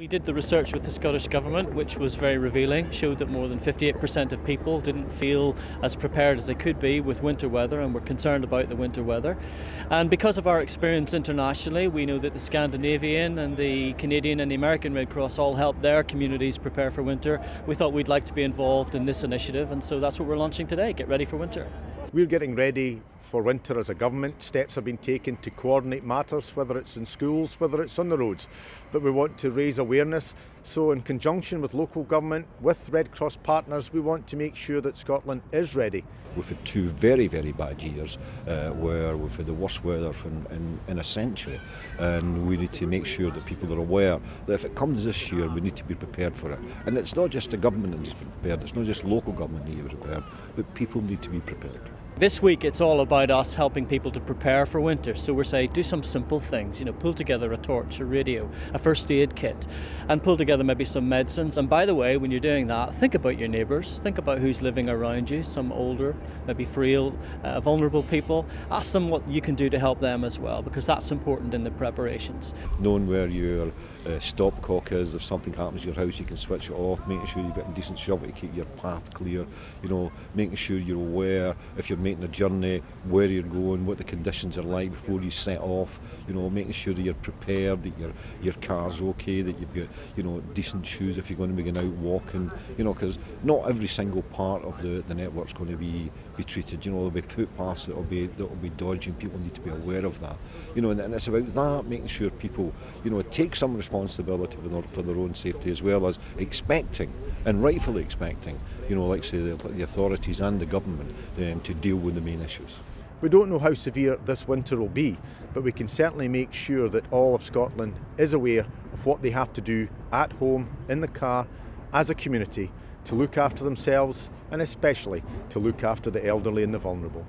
We did the research with the Scottish Government, which was very revealing, showed that more than 58% of people didn't feel as prepared as they could be with winter weather and were concerned about the winter weather. And because of our experience internationally, we know that the Scandinavian and the Canadian and the American Red Cross all help their communities prepare for winter. We thought we'd like to be involved in this initiative, and so that's what we're launching today, Get Ready for Winter. We're getting ready for winter as a government. Steps have been taken to coordinate matters, whether it's in schools, whether it's on the roads. But we want to raise awareness. So in conjunction with local government, with Red Cross partners, we want to make sure that Scotland is ready. We've had two very, very bad years where we've had the worst weather in a century, and we need to make sure that people are aware that if it comes this year, we need to be prepared for it. And it's not just the government that needs to be prepared, it's not just local government that needs to be prepared, but people need to be prepared. This week it's all about us helping people to prepare for winter. So we're saying do some simple things, pull together a torch, a radio, a first aid kit, and pull together maybe some medicines. And by the way, when you're doing that, think about your neighbours, think about who's living around you, some older, maybe frail, vulnerable people. Ask them what you can do to help them as well, because that's important in the preparations. Knowing where your stopcock is, if something happens to your house you can switch it off, making sure you've got a decent shovel to keep your path clear, making sure you're aware if you're making a journey, where you're going, what the conditions are like before you set off, making sure that you're prepared, that your car's okay, that you've got decent shoes if you're going to be going out walking, because not every single part of the network's going to be treated. There'll be footpaths that'll be dodgy, and people need to be aware of that. And it's about that, making sure people take some responsibility for their own safety, as well as expecting, and rightfully expecting, like say the authorities and the government to deal with the main issues. We don't know how severe this winter will be, but we can certainly make sure that all of Scotland is aware of what they have to do at home, in the car, as a community, to look after themselves and especially to look after the elderly and the vulnerable.